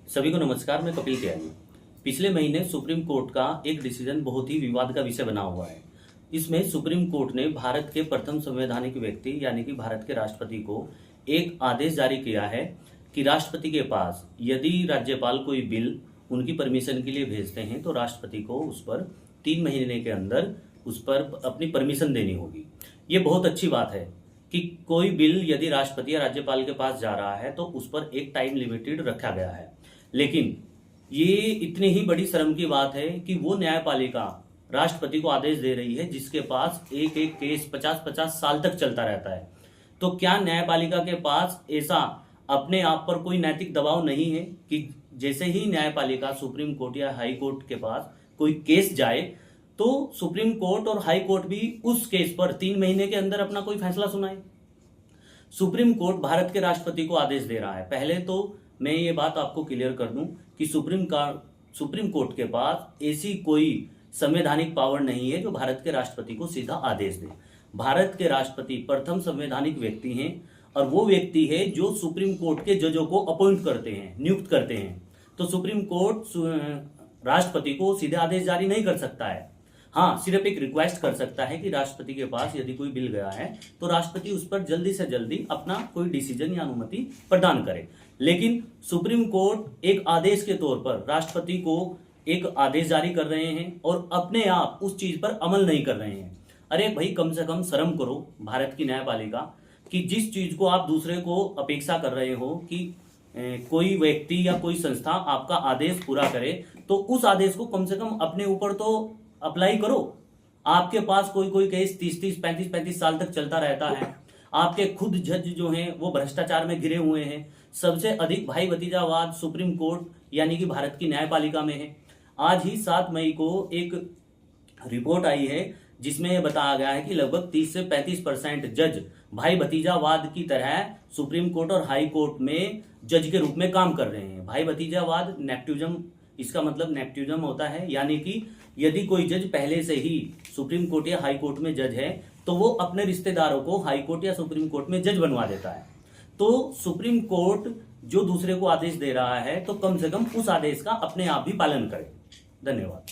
सभी को नमस्कार। मैं कपिल त्यागी। पिछले महीने सुप्रीम कोर्ट का एक डिसीजन बहुत ही विवाद का विषय बना हुआ है। इसमें सुप्रीम कोर्ट ने भारत के प्रथम संवैधानिक व्यक्ति यानी कि भारत के राष्ट्रपति को एक आदेश जारी किया है कि राष्ट्रपति के पास यदि राज्यपाल कोई बिल उनकी परमिशन के लिए भेजते हैं तो राष्ट्रपति को उस पर 3 महीने के अंदर उस पर अपनी परमिशन देनी होगी। ये बहुत अच्छी बात है कि कोई बिल यदि राष्ट्रपति या राज्यपाल के पास जा रहा है तो उस पर एक टाइम लिमिटेड रखा गया है। लेकिन ये इतनी ही बड़ी शर्म की बात है कि वो न्यायपालिका राष्ट्रपति को आदेश दे रही है जिसके पास एक एक केस 50-50 साल तक चलता रहता है। तो क्या न्यायपालिका के पास ऐसा अपने आप पर कोई नैतिक दबाव नहीं है कि जैसे ही न्यायपालिका सुप्रीम कोर्ट या हाई कोर्ट के पास कोई केस जाए तो सुप्रीम कोर्ट और हाई कोर्ट भी उस केस पर 3 महीने के अंदर अपना कोई फैसला सुनाए। सुप्रीम कोर्ट भारत के राष्ट्रपति को आदेश दे रहा है। पहले तो मैं ये बात आपको क्लियर कर दूं कि सुप्रीम कोर्ट के पास ऐसी कोई संवैधानिक पावर नहीं है जो भारत के राष्ट्रपति को सीधा आदेश दे। भारत के राष्ट्रपति प्रथम संवैधानिक व्यक्ति हैं और वो व्यक्ति है जो सुप्रीम कोर्ट के जजों को अपॉइंट करते हैं, नियुक्त करते हैं। तो सुप्रीम कोर्ट राष्ट्रपति को सीधे आदेश जारी नहीं कर सकता है। हाँ, सिर्फ एक रिक्वेस्ट कर सकता है कि राष्ट्रपति के पास यदि कोई बिल गया है तो राष्ट्रपति उस पर जल्दी से जल्दी अपना कोई डिसीजन या अनुमति प्रदान करे। लेकिन सुप्रीम कोर्ट एक आदेश के तौर पर राष्ट्रपति को एक आदेश जारी कर रहे हैं और अपने आप उस चीज पर अमल नहीं कर रहे हैं। अरे भाई, कम से कम शर्म करो भारत की न्यायपालिका कि जिस चीज को आप दूसरे को अपेक्षा कर रहे हो कि कोई व्यक्ति या कोई संस्था आपका आदेश पूरा करे तो उस आदेश को कम से कम अपने ऊपर तो अप्लाई करो। आपके पास कोई केस 30-30, 35-35 साल तक चलता रहता है। आपके खुद जज जो हैं वो भ्रष्टाचार में घिरे हुए हैं। सबसे अधिक भाई भतीजावाद सुप्रीम कोर्ट यानी कि भारत की न्यायपालिका में है। आज ही 7 मई को एक रिपोर्ट आई है जिसमें यह बताया गया है कि लगभग 30 से 35% जज भाई भतीजावाद की तरह सुप्रीम कोर्ट और हाई कोर्ट में जज के रूप में काम कर रहे हैं। भाई भतीजावाद नेपोटिज्म, इसका मतलब नेपोटिज्म होता है यानी कि यदि कोई जज पहले से ही सुप्रीम कोर्ट या हाई कोर्ट में जज है तो वो अपने रिश्तेदारों को हाई कोर्ट या सुप्रीम कोर्ट में जज बनवा देता है। तो सुप्रीम कोर्ट जो दूसरे को आदेश दे रहा है तो कम से कम उस आदेश का अपने आप भी पालन करे। धन्यवाद।